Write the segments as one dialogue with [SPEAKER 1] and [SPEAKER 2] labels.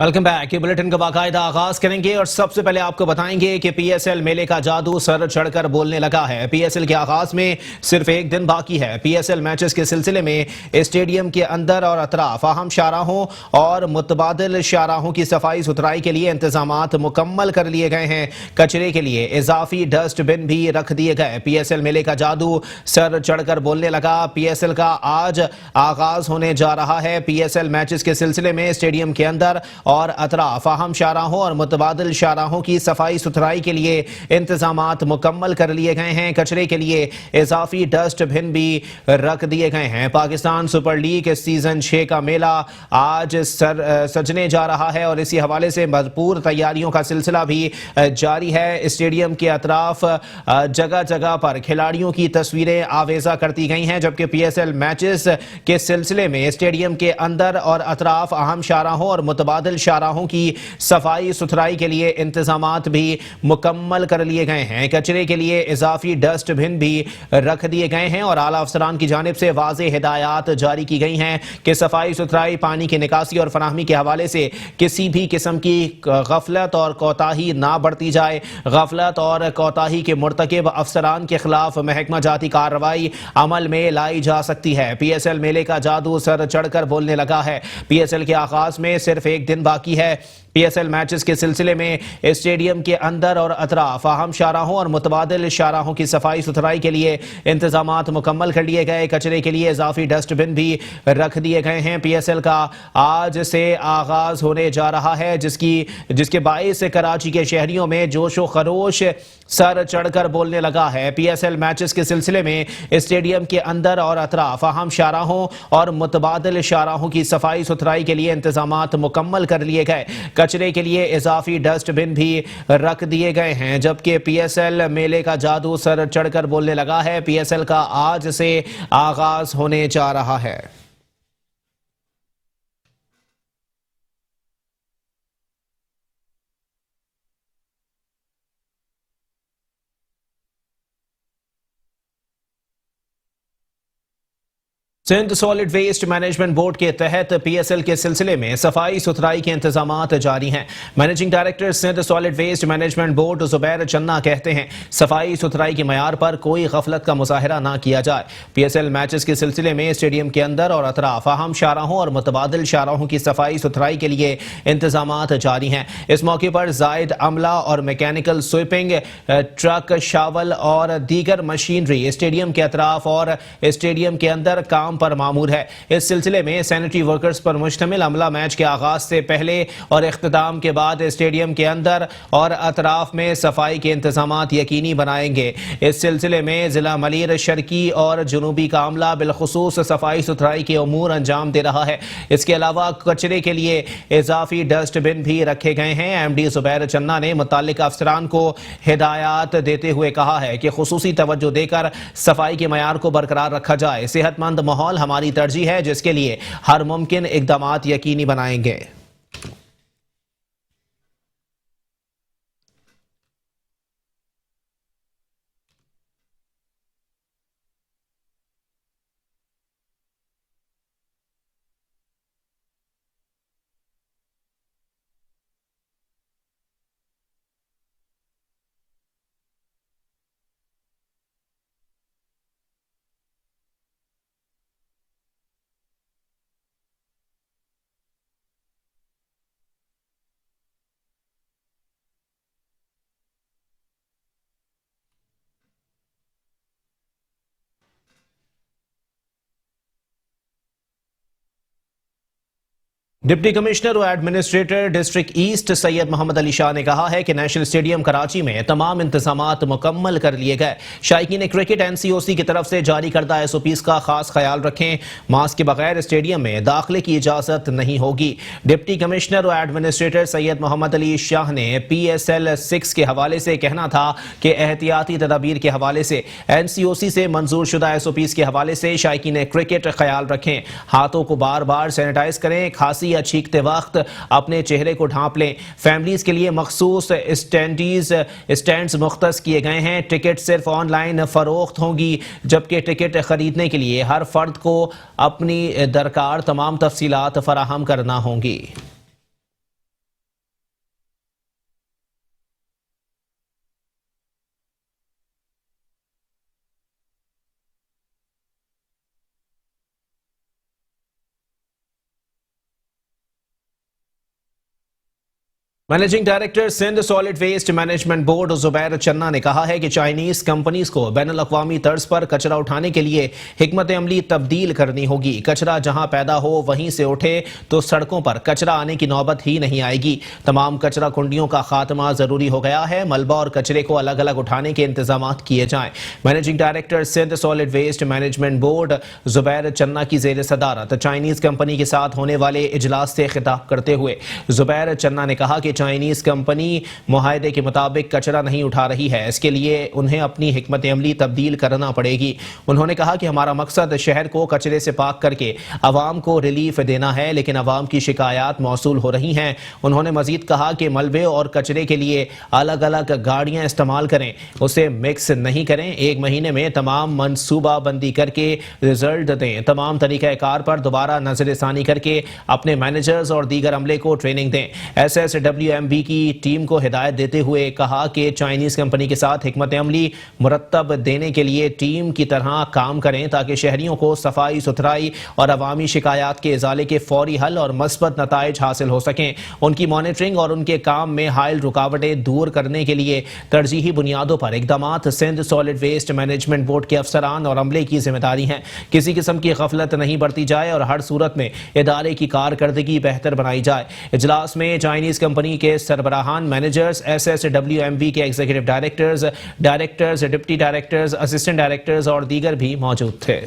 [SPEAKER 1] Welcome back. یہ bulletin کا باقاعدہ آغاز کریں گے اور سب سے پہلے آپ کو بتائیں گے کہ پی ایس ایل میلے کا جادو سر چڑھ کر بولنے لگا ہے. پی ایس ایل کے آغاز میں صرف ایک دن باقی ہے. پی ایس ایل میچز کے سلسلے میں اسٹیڈیم کے اندر اور اطراف اہم شاہراہوں اور متبادل شاہراہوں کی صفائی ستھرائی کے لیے انتظامات مکمل کر لیے گئے ہیں. کچرے کے لیے اضافی ڈسٹ بن بھی رکھ دیے گئے. پی ایس ایل میلے کا جادو سر چڑھ کر بولنے لگا. پی ایس ایل کا آج آغاز ہونے جا رہا ہے. پی ایس ایل میچز کے سلسلے میں اسٹیڈیم کے اندر اور اطراف اہم شاہراہوں اور متبادل شاہراہوں کی صفائی ستھرائی کے لیے انتظامات مکمل کر لیے گئے ہیں. کچرے کے لیے اضافی ڈسٹ بن بھی رکھ دیے گئے ہیں. پاکستان سپر لیگ سیزن 6 کا میلہ آج سجنے جا رہا ہے اور اسی حوالے سے بھرپور تیاریوں کا سلسلہ بھی جاری ہے. اسٹیڈیم کے اطراف جگہ جگہ پر کھلاڑیوں کی تصویریں آویزہ کرتی گئی ہیں, جبکہ پی ایس ایل میچز کے سلسلے میں اسٹیڈیم کے اندر اور اطراف اہم شاہراہوں اور متبادل شاہراہوں کی صفائی ستھرائی کے لیے انتظامات بھی مکمل کر لیے گئے ہیں. کچرے کے لیے اضافی ڈسٹ بن بھی رکھ دیے گئے ہیں اور اعلیٰ افسران کی جانب سے واضح ہدایات جاری کی گئی ہیں کہ صفائی ستھرائی, پانی کی نکاسی اور فراہمی کے حوالے سے کسی بھی قسم کی غفلت اور کوتاہی نہ برتی جائے. غفلت اور کوتاہی کے مرتکب افسران کے خلاف محکمہ جاتی کارروائی عمل میں لائی جا سکتی ہے. پی ایس ایل میلے کا جادو سر چڑھ کر بولنے لگا ہے. پی ایس ایل کے آغاز میں صرف ایک دن باقی ہے. پی ایس ایل میچز کے سلسلے میں اسٹیڈیم کے اندر اور اطراف اہم شاہراہوں اور متبادل شاہراہوں کی صفائی ستھرائی کے لیے انتظامات مکمل کر لیے گئے. کچرے کے لیے اضافی ڈسٹ بن بھی رکھ دیے گئے ہیں. پی ایس ایل کا آج سے آغاز ہونے جا رہا ہے, جس کے باعث کراچی کے شہریوں میں جوش و خروش سر چڑھ کر بولنے لگا ہے. پی ایس ایل میچز کے سلسلے میں اسٹیڈیم کے اندر اور اطراف اہم شاہراہوں اور متبادل شاہراہوں کی صفائی ستھرائی کے لیے انتظامات مکمل کر لیے گئے. کچرے کے لیے اضافی ڈسٹ بن بھی رکھ دیے گئے ہیں, جبکہ پی ایس ایل میلے کا جادو سر چڑھ کر بولنے لگا ہے. پی ایس ایل کا آج سے آغاز ہونے جا رہا ہے. Sindh solid waste management board کے تحت پی ایس ایل کے سلسلے میں صفائی ستھرائی کے انتظامات جاری ہیں. Managing director Sindh solid waste management board Zubair Channa کہتے ہیں صفائی ستھرائی کے معیار پر کوئی غفلت کا مظاہرہ نہ کیا جائے. پی ایس ایل میچز کے سلسلے میں اسٹیڈیم کے اندر اور اطراف اہم شاہراہوں اور متبادل شاہراہوں کی صفائی ستھرائی کے لیے انتظامات جاری ہیں. اس موقع پر زائد عملہ اور میکینیکل سویپنگ ٹرک, شاول اور دیگر مشینری اسٹیڈیم کے اطراف اور اسٹیڈیم کے اندر کام پر مامور ہے. اس سلسلے میں سینیٹری ورکرز پر مشتمل عملہ میچ کے آغاز سے پہلے اور اختتام کے بعد اسٹیڈیم کے اندر اور اطراف میں صفائی کے انتظامات یقینی بنائیں گے. اس سلسلے میں ضلع ملیر شرقی اور جنوبی کا عملہ بالخصوص صفائی ستھرائی کے امور انجام دے رہا ہے. اس کے علاوہ کچرے کے لیے اضافی ڈسٹ بن بھی رکھے گئے ہیں. ایم ڈی زبیر چنا نے متعلقہ افسران کو ہدایات دیتے ہوئے کہا ہے کہ خصوصی توجہ دے کر صفائی کے معیار کو برقرار رکھا جائے. صحت مند ماحول ہماری ترجیح ہے, جس کے لیے ہر ممکن اقدامات یقینی بنائیں گے. ڈپٹی کمشنر و ایڈمنسٹریٹر ڈسٹرکٹ ایسٹ سید محمد علی شاہ نے کہا ہے کہ نیشنل اسٹیڈیم کراچی میں تمام انتظامات مکمل کر لیے گئے. شائقین کرکٹ این سی او سی کی طرف سے جاری کردہ ایس او پیز کا خاص خیال رکھیں. ماسک کے بغیر اسٹیڈیم میں داخلے کی اجازت نہیں ہوگی. ڈپٹی کمشنر و ایڈمنسٹریٹر سید محمد علی شاہ نے پی ایس ایل 6 کے حوالے سے کہنا تھا کہ احتیاطی تدابیر کے حوالے سے این سی او سی سے منظور شدہ ایس او پیز کے حوالے سے شائقین کرکٹ خیال رکھیں. ہاتھوں کو بار بار سینیٹائز کریں. کھانسی یا چھینکتے وقت اپنے چہرے کو ڈھانپ لیں. فیملیز کے لیے مخصوص اسٹینڈز مختص کیے گئے ہیں. ٹکٹ صرف آن لائن فروخت ہوں گی, جبکہ ٹکٹ خریدنے کے لیے ہر فرد کو اپنی درکار تمام تفصیلات فراہم کرنا ہوں گی. Managing director Sindh solid waste management board Zubair Channa ने कहा है कि चाइनीज कंपनीज को बैनुल अक़वामी तर्ज पर कचरा उठाने के लिए हिकमत अमली तब्दील करनी होगी। कचरा जहां पैदा हो वहीं से उठे तो सड़कों पर कचरा आने की नौबत ही नहीं आएगी। तमाम कचरा कुंडियों का खात्मा जरूरी हो गया है। मलबा और कचरे को अलग अलग उठाने के इंतजाम किए जाएं। Managing director Sindh solid waste management board Zubair Channa की जेर सदारत चाइनीज कंपनी के साथ होने वाले इजलास से खिताब करते हुए जुबैर चन्ना ने कहा कि चाइनीज कंपनी मुआहदे के मुताबिक कचरा नहीं उठा रही है, इसके लिए उन्हें अपनी हिकमत अमली तब्दील करना पड़ेगी। उन्होंने कहा कि हमारा मकसद शहर को कचरे से पाक करके अवाम को रिलीफ देना है, लेकिन अवाम की शिकायत मौसूल हो रही हैं। उन्होंने मजीद कहा कि मलबे और कचरे के लिए अलग अलग गाड़ियां इस्तेमाल करें, उसे मिक्स नहीं करें। 1 महीने में तमाम मनसूबा बंदी करके रिजल्ट दें। तमाम तरीक़ाकार पर दोबारा नजरसानी करके अपने मैनेजर्स और दीगर अमले को ट्रेनिंग दें। SSWMB की टीम को हिदायत देते हुए कहा कि चाइनीज कंपनी के साथ हिकमत अमली मुरत्तब देने के लिए टीम की तरह काम करें ताकि शहरियों को सफाई सुथराई और अवामी शिकायत के इजाले के फौरी हल और मस्बत नताइज हासिल हो सकें। उनकी मॉनिटरिंग और उनके काम में हायल रुकावटें दूर करने के लिए तरजीही बुनियादों पर इकदामात Sindh solid waste management board के अफसरान और अमले की जिम्मेदारी है। किसी किस्म की गफलत नहीं बरती जाए और हर सूरत में इदारे की कारकर्दगी बेहतर बनाई जाए। इजलास में चाइनीज कंपनी के सरबराहान, मैनेजर्स, SSWMB के executive directors, deputy directors, assistant directors और दीगर भी मौजूद थे।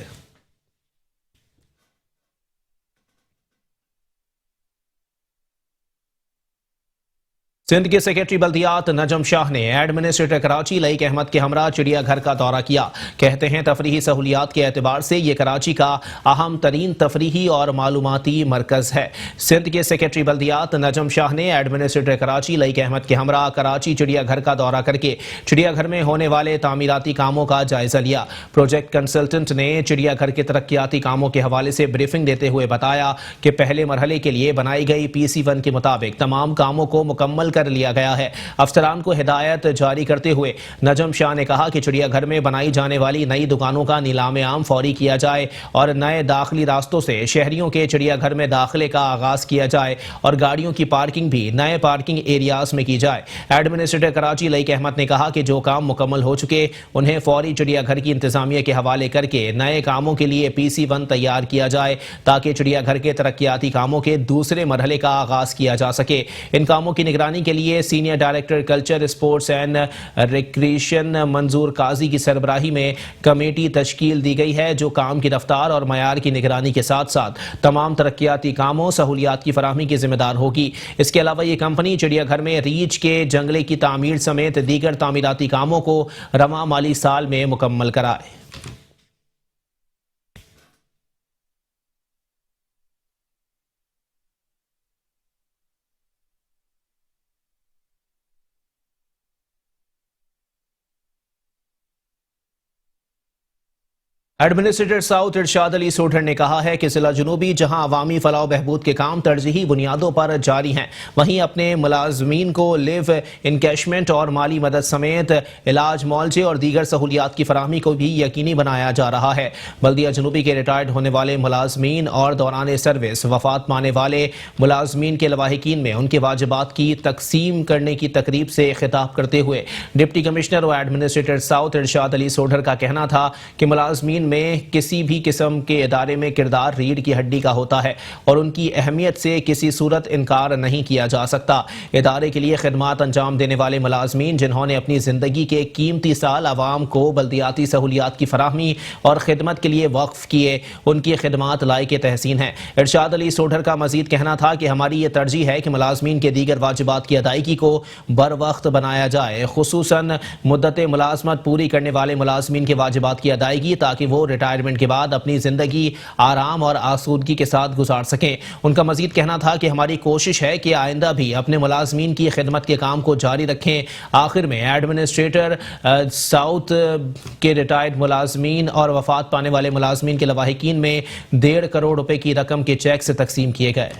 [SPEAKER 1] सिंध के सेक्रेटरी बल्दियात नजम शाह ने एडमिनिस्ट्रेटर कराची लईक अहमद के हमरा चिड़ियाघर का दौरा किया। कहते हैं तफरीही सहूलियात के एतबार से ये कराची का अहम तरीन तफरीही और मालूमाती मरकज है। सिंध के सेक्रेटरी बल्दियात नजम शाह ने एडमिनिस्ट्रेटर कराची लईक अहमद के हमरा कराची चिड़ियाघर का दौरा करके चिड़ियाघर में होने वाले तामीराती कामों का जायजा लिया। प्रोजेक्ट कंसल्टेंट ने चिड़ियाघर के तरक्याती कामों के हवाले से ब्रीफिंग देते हुए बताया कि पहले मरहले के लिए बनाई गई PC1 के मुताबिक तमाम कामों को मुकम्मल कर लिया गया है। अफसरान को हिदायत जारी करते हुए नजम शाह ने कहा कि चिड़ियाघर में बनाई जाने वाली नई दुकानों का नीलाम आम फौरी किया जाए और नए दाखिली रास्तों से शहरियों के चिड़ियाघर में दाखिले का आगाज किया जाए और गाड़ियों की पार्किंग भी नए पार्किंग एरियाज में की जाए। एडमिनिस्ट्रेटर कराची लईक अहमद ने कहा कि जो काम मुकम्मल हो चुके उन्हें फौरी चिड़ियाघर की इंतजामिया के हवाले करके नए कामों के लिए PC1 तैयार किया जाए ताकि चिड़ियाघर के तरक्याती कामों के दूसरे मरहले का आगाज किया जा सके। इन कामों की निगरानी के लिए senior director culture, sports and recreation मंजूर काजी की सरबराही में कमेटी तश्कील दी गई है जो काम की रफ्तार और मयार की निगरानी के साथ साथ तमाम तरक्याती कामों सहूलियात की फराहमी की जिम्मेदार होगी। इसके अलावा ये कंपनी चिड़ियाघर में रीछ के जंगले की तामीर समेत दीगर तामीराती कामों को रवा माली साल में मुकम्मल कराए। एडमिनिस्ट्रेटर साउथ इरशाद अली सोढर ने कहा है कि जिला जुनूबी जहां अवामी फलाह बहबूद के काम तरजीही बुनियादों पर जारी हैं, वहीं अपने मुलाजमीन को लिव इनकैशमेंट और माली मदद समेत इलाज, मौलजे और दीगर सहूलियात की फराहमी को भी यकीनी बनाया जा रहा है। बल्दिया जुनूबी के रिटायर्ड होने वाले मुलाजमीन और दौरान सर्विस वफात पाने वाले मुलाजमीन के लवाहिकीन में उनके वाजिबात की तकसीम करने की तकरीब से खिताब करते हुए डिप्टी कमिश्नर और एडमिनिस्ट्रेटर साउथ इरशाद अली सोढर का कहना था कि मुलाजमीन में किसी भी किस्म के इदारे में किरदार रीढ़ की हड्डी का होता है और उनकी अहमियत से किसी सूरत इनकार नहीं किया जा सकता। इदारे के लिए खिदमात अंजाम देने वाले मुलाजमीन जिन्होंने अपनी जिंदगी के कीमती साल आवाम को बल्दियाती सहूलियात की फराहमी और खिदमत के लिए वक्फ किए, उनकी खिदमात लायक तहसीन है। इरशाद अली सोढर का मजीद कहना था कि हमारी ये तरजीह है कि मुलाजमीन के दीगर वाजिबात की अदायगी को बर वक्त बनाया जाए, खुसूसन मुद्दत मुलाजमत पूरी करने वाले मुलाजमीन के वाजिबात की अदायगी, ताकि वो रिटायरमेंट के बाद अपनी जिंदगी आराम और आसूदगी के साथ गुजार सकें। उनका मजीद कहना था कि हमारी कोशिश है कि आइंदा भी अपने मुलाजमीन की खिदमत के काम को जारी रखें। आखिर में एडमिनिस्ट्रेटर साउथ के रिटायर्ड मुलाजमीन और वफात पाने वाले मुलाजमीन के लवाहिकीन में 1.5 करोड़ रुपए की रकम के चेक से तकसीम किए गए।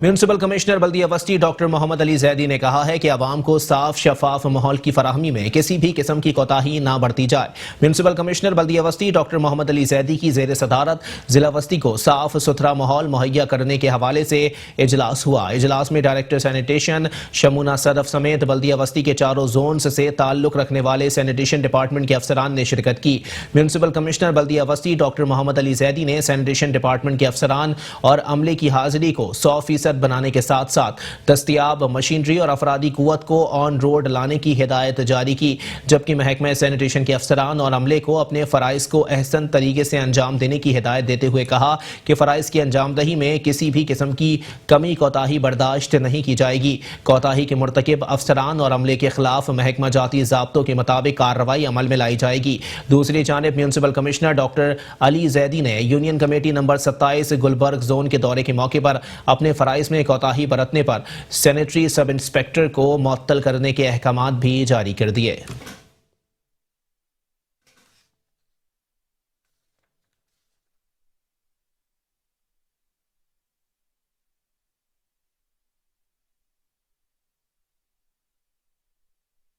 [SPEAKER 1] म्यूनिसिपल कमिश्नर बल्दियावस्ती डॉक्टर मोहम्मद अली जैदी ने कहा है कि आवाम को साफ शफाफ माहौल की फराहमी में किसी भी किस्म की कोताही ना बरती जाए। म्यूनिसिपल कमिश्नर बल्दियावस्ती डॉक्टर मोहम्मद अली जैदी की जेर सदारत जिला वस्ती को साफ सुथरा माहौल मुहैया करने के हवाले से इजलास हुआ। इजलास में डायरेक्टर सैनिटेशन शमुना सदफ समेत बल्दियावस्ती के चारों जोन्स से ताल्लुक रखने वाले सैनिटेशन डिपार्टमेंट के अफसरान ने शिरकत की। म्यूनिसिपल कमिश्नर बल्दियावस्ती डॉक्टर मोहम्मद अली जैदी ने सैनिटेशन डिपार्टमेंट के अफसरान और अमले की हाजिरी को 100% बनाने के साथ साथ दस्तयाब मशीनरी और अफरादी कुव्वत को ऑन रोड लाने की हिदायत जारी की, जबकि महकमा सैनिटेशन के अफसरान और अमले को अपने फराइज को अहसन तरीके से अंजाम देने की हिदायत देते हुए कहा कि फराइज की अंजामदही में किसी भी किस्म की कमी कोताही बर्दाश्त नहीं की जाएगी। कोताही के मुर्तकिब अफसरान और अमले के खिलाफ महकमा जाती ज़ाब्तों के मुताबिक कार्रवाई अमल में लाई जाएगी। दूसरी जानिब municipal commissioner doctor Ali Zaidi ने union committee number 27 Gulberg zone के दौरे के मौके पर अपने फराइज में कोताही बरतने पर सैनिटरी सब इंस्पेक्टर को मुअत्तल करने के अहकामात भी जारी कर दिए।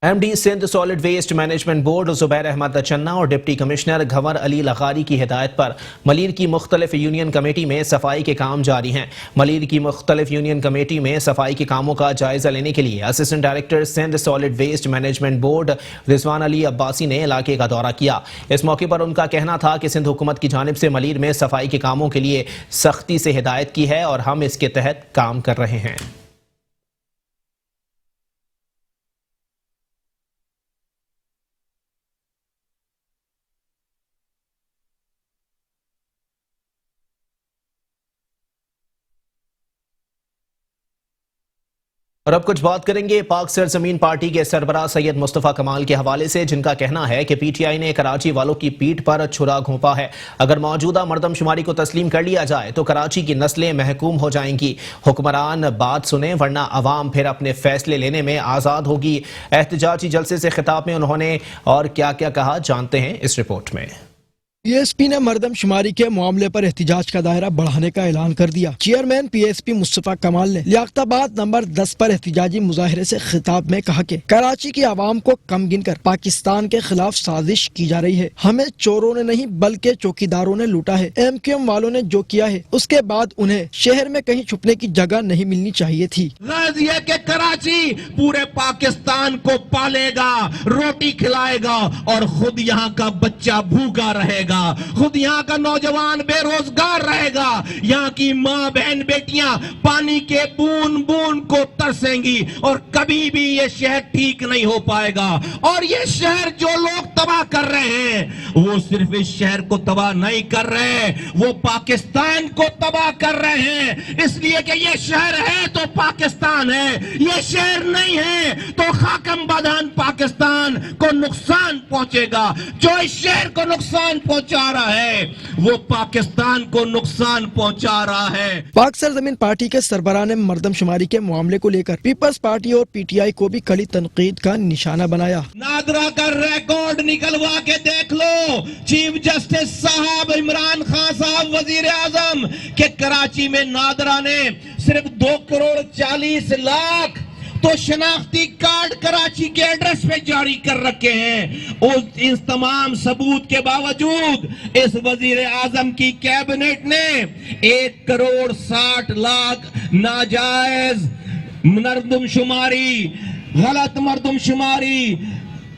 [SPEAKER 1] MD Sindh solid waste management board Zubair Ahmed Channa और डिप्टी कमिश्नर घंवर अली लगारी की हिदायत पर मलीर की मुख्तलिफ यूनियन कमेटी में सफाई के काम जारी हैं। मलीर की मुख्तलिफ यूनियन कमेटी में सफाई के कामों का जायजा लेने के लिए assistant director Sindh solid waste management board Rizwan Ali Abbasi ने इलाके का दौरा किया। इस मौके पर उनका कहना था कि सिंध हुकूमत की जानिब से मलीर में सफाई के कामों के लिए सख्ती से हिदायत की है और हम इसके तहत काम कर रहे हैं। और अब कुछ बात करेंगे पाक सरजमीन पार्टी के सरबराह सैयद मुस्तफ़ा कमाल के हवाले से, जिनका कहना है कि पीटीआई ने कराची वालों की पीठ पर छुरा घोंपा है। अगर मौजूदा मर्दमशुमारी को तस्लीम कर लिया जाए तो कराची की नस्लें महकूम हो जाएंगी। हुक्मरान बात सुने वरना अवाम फिर अपने फैसले लेने में आज़ाद होगी। एहतजाजी जलसे से खिताब में उन्होंने और क्या क्या कहा, जानते हैं इस रिपोर्ट में।
[SPEAKER 2] पीएसपी ने मर्दमशुमारी के मामले पर एहतजाज का दायरा बढ़ाने का ऐलान कर दिया। चेयरमैन पीएसपी मुस्तफ़ा कमाल ने लियाकताबाद नंबर 10 पर एहतजाजी मुजाहरे से खिताब में कहा कि कराची की आवाम को कम गिनकर पाकिस्तान के खिलाफ साजिश की जा रही है। हमें चोरों ने नहीं बल्कि चौकीदारों ने लूटा है। एमक्यूएम वालों ने जो किया है उसके बाद उन्हें शहर में कहीं छुपने की जगह नहीं मिलनी चाहिए थी।
[SPEAKER 3] के कराची पूरे पाकिस्तान को पालेगा, रोटी खिलाएगा और खुद यहाँ का बच्चा भूखा रहेगा, खुद यहाँ का नौजवान बेरोजगार रहेगा, यहाँ की माँ बहन बेटियां पानी के बूंद बूंद को तरसेंगी और कभी भी ये शहर ठीक नहीं हो पाएगा। और ये शहर जो लोग तबाह कर रहे हैं वो सिर्फ इस शहर को तबाह नहीं कर रहे, वो पाकिस्तान को तबाह कर रहे हैं। इसलिए कि ये शहर है तो पाकिस्तान है, ये शहर नहीं है तो खाकम बदान पाकिस्तान को नुकसान पहुंचेगा। जो इस शहर को नुकसान पहुंचा रहा है वो पाकिस्तान को नुकसान पहुंचा रहा है।
[SPEAKER 2] पाक सरजमीन पार्टी के सरबराह ने मर्दमशुमारी के मामले को लेकर पीपल्स पार्टी और पीटीआई को भी कड़ी तनकीद का निशाना बनाया।
[SPEAKER 3] नादरा का रिकॉर्ड निकलवा के देख लो। चीफ जस्टिस साहब इमरान खान साहब वजीर आजम के कराची में नादरा ने सिर्फ 2 करोड़ 40 लाख तो शनाख्ती कार्ड कराची के एड्रेस पे जारी कर रखे हैं। उस इस तमाम सबूत के बावजूद इस वजीर आजम की कैबिनेट ने 1 करोड़ 60 लाख नाजायज मर्दमशुमारी, गलत मर्दमशुमारी,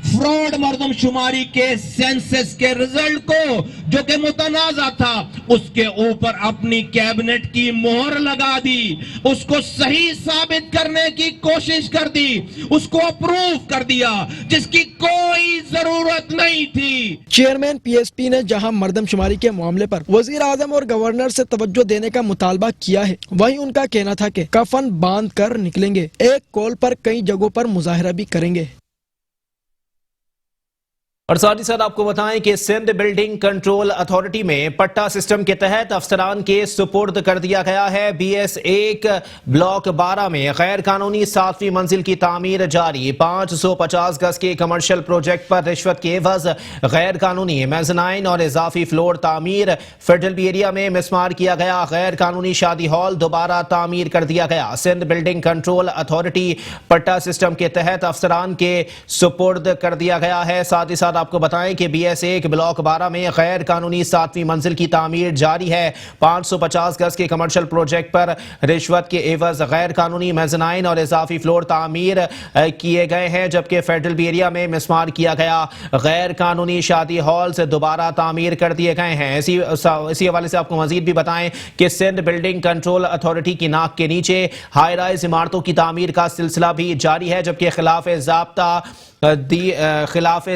[SPEAKER 3] फ्रॉड मर्दमशुमारी के सेंसस के रिजल्ट को जो कि मुतनाज़ा था उसके ऊपर अपनी कैबिनेट की मोहर लगा दी, उसको सही साबित करने की कोशिश कर दी, उसको अप्रूव कर दिया जिसकी कोई जरूरत नहीं थी।
[SPEAKER 2] चेयरमैन पीएसपी ने जहां मर्दमशुमारी के मामले पर वजीर आजम और गवर्नर से तवज्जो देने का मुतालबा किया है, वहीं उनका कहना था कि कफन बांध कर निकलेंगे, एक कॉल पर कई जगहों पर मुजाहरा भी करेंगे।
[SPEAKER 1] اور ساتھ ہی ساتھ آپ کو بتائیں کہ سندھ بلڈنگ کنٹرول اتھارٹی میں پٹا سسٹم کے تحت افسران کے سپرد کر دیا گیا ہے۔ BS1 بلاک 12 میں غیر قانونی 7ویں منزل کی تعمیر جاری۔ 550 گز کے کمرشل پروجیکٹ پر رشوت کے عوض غیر قانونی میزنائن اور اضافی فلور تعمیر۔ فیڈرل بی ایریا میں مسمار کیا گیا غیر قانونی شادی ہال دوبارہ تعمیر کر دیا گیا۔ سندھ بلڈنگ کنٹرول اتھارٹی پٹا سسٹم کے تحت افسران کے سپرد کر دیا گیا ہے۔ ساتھ ہی ساتھ آپ کو بتائیں کہ BS1 بلاک 12 میں غیر قانونی 7ویں منزل کی تعمیر جاری ہے۔ 550 گز کے کمرشل پروجیکٹ پر رشوت کے عوض غیر قانونی میزنائن اور اضافی فلور تعمیر کیے گئے ہیں، جبکہ فیڈرل بی ایریا میں مسمار کیا گیا غیر قانونی شادی ہال سے دوبارہ تعمیر کر دیے گئے ہیں۔ اسی حوالے سے آپ کو مزید بھی بتائیں کہ سندھ بلڈنگ کنٹرول اتھارٹی کی ناک کے نیچے ہائی رائز عمارتوں کی تعمیر کا سلسلہ بھی جاری ہے، جبکہ خلاف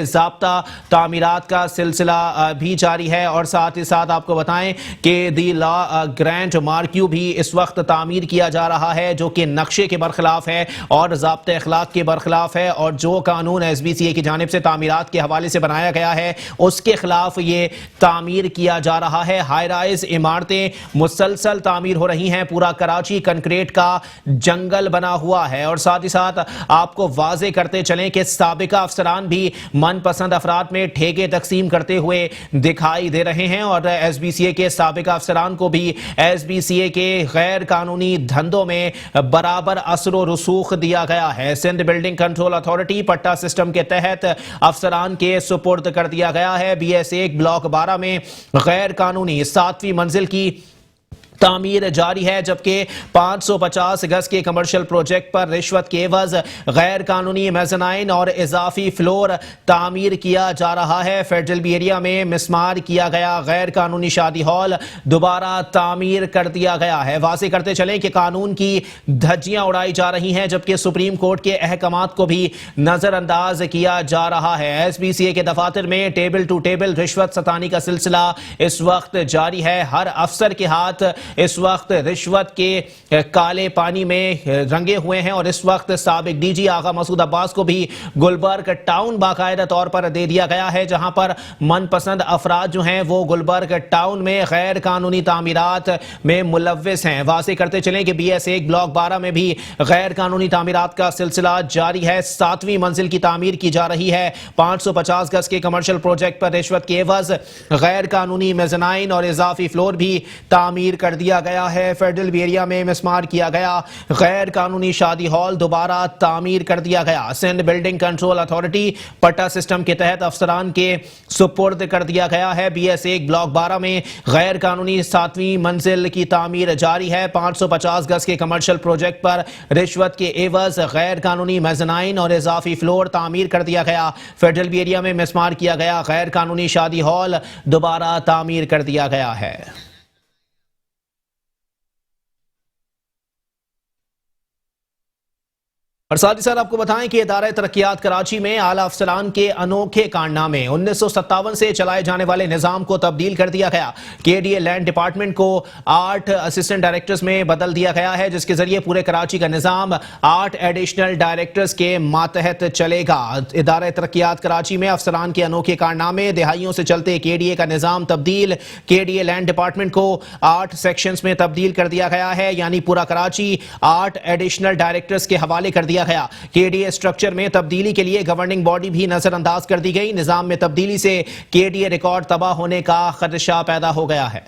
[SPEAKER 1] ضابطہ تعمیرات کا سلسلہ بھی جاری ہے۔ اور ساتھ ہی ساتھ آپ کو بتائیں کہ دی لا گرینڈ مارکیو بھی اس وقت تعمیر کیا جا رہا ہے، جو کہ نقشے کے برخلاف ہے اور ضابطۂ اخلاق کے برخلاف ہے، اور جو قانون SBCA کی جانب سے تعمیرات کے حوالے سے بنایا گیا ہے اس کے خلاف یہ تعمیر کیا جا رہا ہے۔ ہائی رائز عمارتیں مسلسل تعمیر ہو رہی ہیں، پورا کراچی کنکریٹ کا جنگل بنا ہوا ہے۔ اور ساتھ ہی ساتھ آپ کو واضح کرتے چلیں کہ سابقہ افسران بھی من پسند افراد میں ٹھیکے تقسیم کرتے ہوئے دکھائی دے رہے ہیں، اور SBCA کے سابقہ افسران کو بھی SBCA کے غیر قانونی دھندوں میں برابر اثر و رسوخ دیا گیا ہے۔ سندھ بلڈنگ کنٹرول اتھارٹی پٹا سسٹم کے تحت افسران کے سپرد کر دیا گیا ہے۔ BS1 بلاک 12 میں غیر قانونی 7ویں منزل کی تعمیر جاری ہے، جبکہ 550 گز کے کمرشل پروجیکٹ پر رشوت کے عوض غیر قانونی میزنائن اور اضافی فلور تعمیر کیا جا رہا ہے۔ فیڈرل بی ایریا میں مسمار کیا گیا غیر قانونی شادی ہال دوبارہ تعمیر کر دیا گیا ہے۔ واضح کرتے چلیں کہ قانون کی دھجیاں اڑائی جا رہی ہیں، جبکہ سپریم کورٹ کے احکامات کو بھی نظر انداز کیا جا رہا ہے۔ SBCA کے دفاتر میں ٹیبل ٹو ٹیبل رشوت ستانی کا سلسلہ اس وقت جاری ہے۔ ہر افسر کے ہاتھ اس وقت رشوت کے کالے پانی میں رنگے ہوئے ہیں، اور اس وقت سابق DG آغا مسعود عباس کو بھی گلبرگ ٹاؤن باقاعدہ طور پر دے دیا گیا ہے، جہاں پر من پسند افراد جو ہیں وہ گلبرگ ٹاؤن میں غیر قانونی تعمیرات میں ملوث ہیں۔ واضح کرتے چلیں کہ BS1 بلاک 12 میں بھی غیر قانونی تعمیرات کا سلسلہ جاری ہے۔ 7ویں منزل کی تعمیر کی جا رہی ہے۔ 550 گز کے کمرشل پروجیکٹ پر رشوت کے عوض غیر قانونی میزنائن اور اضافی فلور بھی تعمیر کر دیا گیا ہے۔ فیڈرل بی ایریا میں مسمار کیا گیا غیر قانونی شادی ہال دوبارہ تعمیر کر دیا گیا۔ سندھ بلڈنگ کنٹرول اتھارٹی پٹا سسٹم کے تحت افسران کے سپرد کر دیا گیا ہے۔ BS1 بلاک 12 میں غیر قانونی 7ویں منزل کی تعمیر جاری ہے۔ 550 گز کے کمرشل پروجیکٹ پر رشوت کے عوض غیر قانونی میزنائن اور اضافی فلور تعمیر کر دیا گیا۔ فیڈرل بی ایریا میں مسمار کیا گیا غیر قانونی شادی ہال دوبارہ تعمیر کر دیا گیا ہے۔ اور ساتھ ہی ساتھ آپ کو بتائیں کہ ادارہ ترقیات کراچی میں اعلیٰ افسران کے انوکھے کارنامے 1957 سے چلائے جانے والے نظام کو تبدیل کر دیا گیا۔ KDA لینڈ ڈپارٹمنٹ کو 8 اسسٹنٹ ڈائریکٹرز میں بدل دیا گیا ہے، جس کے ذریعے پورے کراچی کا نظام 8 ایڈیشنل ڈائریکٹرز کے ماتحت چلے گا۔ ادارہ ترقیات کراچی میں افسران کے انوکھے کارنامے، دہائیوں سے چلتے KDA کا نظام تبدیل۔ KDA لینڈ ڈپارٹمنٹ کو 8 سیکشنز میں تبدیل کر دیا گیا ہے، یعنی پورا کراچی 8 ایڈیشنل ڈائریکٹرز کے حوالے کر دیا گیا۔ KDA اسٹرکچر میں تبدیلی کے لیے گورننگ باڈی بھی نظر انداز کر دی گئی۔ نظام میں تبدیلی سے KDA ریکارڈ تباہ ہونے کا خدشہ پیدا ہو گیا ہے۔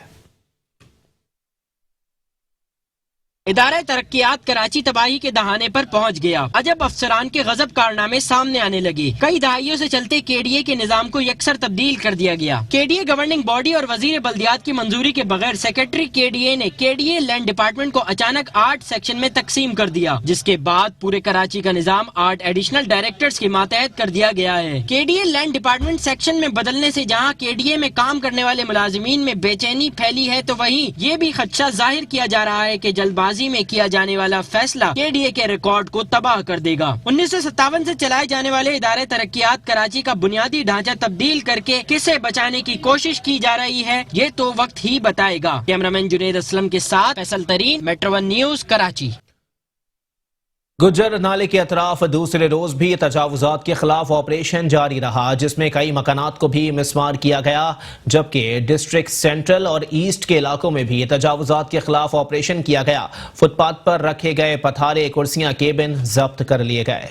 [SPEAKER 4] ادارہ ترقیات کراچی تباہی کے دہانے پر پہنچ گیا۔ عجب افسران کے غضب کارنامے سامنے آنے لگے۔ کئی دہائیوں سے چلتے KDA کے نظام کو یکسر تبدیل کر دیا گیا۔ KDA گورننگ باڈی اور وزیر بلدیات کی منظوری کے بغیر سیکرٹری KDA نے KDA لینڈ ڈپارٹمنٹ کو اچانک 8 سیکشن میں تقسیم کر دیا، جس کے بعد پورے کراچی کا نظام 8 ایڈیشنل ڈائریکٹرز کے ماتحت کر دیا گیا ہے۔ KDA لینڈ ڈپارٹمنٹ سیکشن میں بدلنے سے جہاں KDA میں کام کرنے والے ملازمین میں بے چینی پھیلی ہے، تو وہیں یہ بھی خدشہ ظاہر کیا جا رہا ہے کہ جلد بازی میں کیا جانے والا فیصلہ KDA کے ریکارڈ کو تباہ کر دے گا۔ 1957 سے چلائے جانے والے ادارے ترقیات کراچی کا بنیادی ڈھانچہ تبدیل کر کے کسے بچانے کی کوشش کی جا رہی ہے، یہ تو وقت ہی بتائے گا۔ کیمرامین جنید اسلم کے ساتھ فیصل ترین، میٹرو 1 نیوز، کراچی۔
[SPEAKER 1] गुज्जर नाले के अतराफ दूसरे रोज भी तजावुजात के खिलाफ ऑपरेशन जारी रहा, जिसमें कई मकानात को भी मिसमार किया गया, जबकि डिस्ट्रिक्ट सेंट्रल और ईस्ट के इलाकों में भी तजावुजात के खिलाफ ऑपरेशन किया गया। फुटपाथ पर रखे गए पथारे, कुर्सियां, केबिन जब्त कर लिए गए।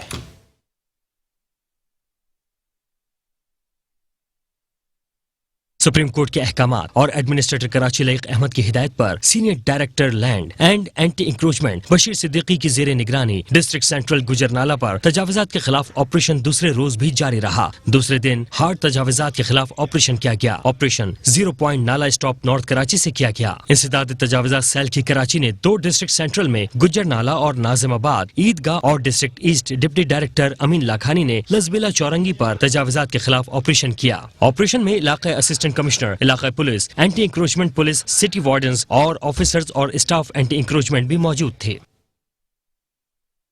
[SPEAKER 5] सुप्रीम कोर्ट के अहकामात और एडमिनिस्ट्रेटर कराची लईक अहमद की हिदायत पर senior director land and anti encroachment Bashir Siddiqui की जेर निगरानी डिस्ट्रिक्ट सेंट्रल गुजरनाला पर तजावुजात के खिलाफ ऑपरेशन दूसरे रोज भी जारी रहा। दूसरे दिन हार्ड तजावुजात के खिलाफ ऑपरेशन किया गया। ऑपरेशन 0 पॉइंट नाला स्टॉप नॉर्थ कराची से किया गया। इंसदाद तजावुजात सेल की कराची ने 2 डिस्ट्रिक्ट सेंट्रल में गुज्जर नाला और नाजिमाबाद ईदगाह और डिस्ट्रिक्ट ईस्ट डिप्टी डायरेक्टर अमीन लाखानी ने लजबिला चौरंगी पर तजावुजात के खिलाफ ऑपरेशन किया। ऑपरेशन में इलाका असिस्टेंट कमिश्नर, इलाका police, anti encroachment police, city wardens और ऑफिसर्स और स्टाफ एंटी इंक्रोचमेंट भी मौजूद थे।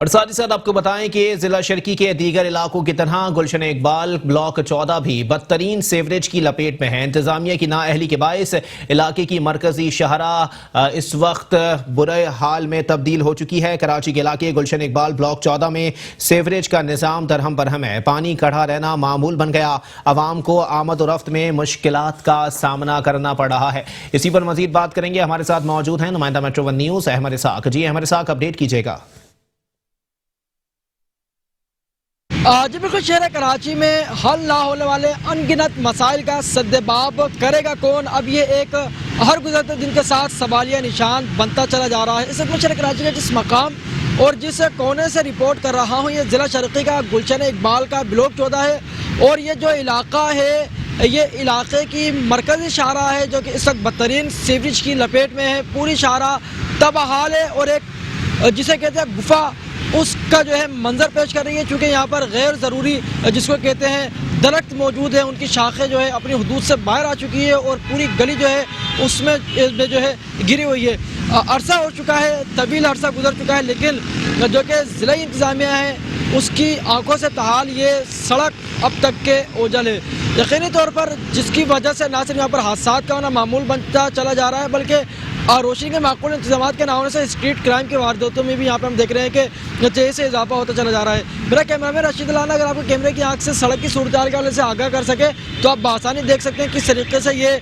[SPEAKER 1] और साथ ही साथ आपको बताएं कि जिला शर्की के दीगर इलाकों की तरह गुलशन इकबाल ब्लॉक 14 भी बदतरीन सीवरेज की लपेट में है। इंतजामिया की नाअहली के बायस इलाके की मरकजी शहरा इस वक्त बुरे हाल में तब्दील हो चुकी है। कराची के इलाके गुलशन इकबाल ब्लॉक 14 में सीवरेज का निज़ाम दरहम बरहम है। पानी खड़ा रहना मामूल बन गया। आवाम को आमद और रफ्त में मुश्किलात का सामना करना पड़ रहा है। इसी पर मजीद बात करेंगे। हमारे साथ मौजूद हैं नुमाइंदा मेट्रो 1 न्यूज़ अहमद इसाक। जी अहमद इसाक, अपडेट कीजिएगा।
[SPEAKER 2] जी बिल्कुल, शहर कराची में हल ना होने वाले अनगिनत मसाइल का सद्देबाब करेगा कौन, अब ये एक हर गुजरते दिन के साथ सवालिया निशान बनता चला जा रहा है। इस वक्त शहर कराची के जिस मकाम और जिस कोने से रिपोर्ट कर रहा हूँ, ये ज़िला शर्की का गुलशन इकबाल का ब्लॉक 14 है। और ये जो इलाका है, ये इलाके की मरकज़ी शाहरा है जो कि इस वक्त बदतरीन सीवरेज की लपेट में है। पूरी शाहरा तबाहाल है और एक जिसे कहते हैं गुफा, उसका जो है मंजर पेश कर रही है। चूँकि यहाँ पर गैर ज़रूरी जिसको कहते हैं दरख्त मौजूद है, उनकी शाखें जो है अपनी हदूद से बाहर आ चुकी है और पूरी गली जो है उसमें जो है गिरी हुई है। अरसा हो चुका है, तवील अरसा गुजर चुका है, लेकिन जो कि ज़िला इंतज़ामिया है उसकी आंखों से ताहाल ये सड़क अब तक के ओझल है। यकीनी तौर पर जिसकी वजह से ना सिर्फ यहाँ पर हादसात का होना मामूल बनता चला जा रहा है, बल्कि रोशनी के माकूल इंतजाम के ना होने से स्ट्रीट क्राइम के वारदातों में भी यहाँ पर हम देख रहे हैं कि तेज़ी से इजाफा होता चला जा रहा है। मेरा कैमरामैन रशीद लाना अगर आपको कैमरे की आंख से सड़क की सूरत हाल के हवाले से आगाह कर सके तो आप बआसानी देख सकते हैं किस तरीके से ये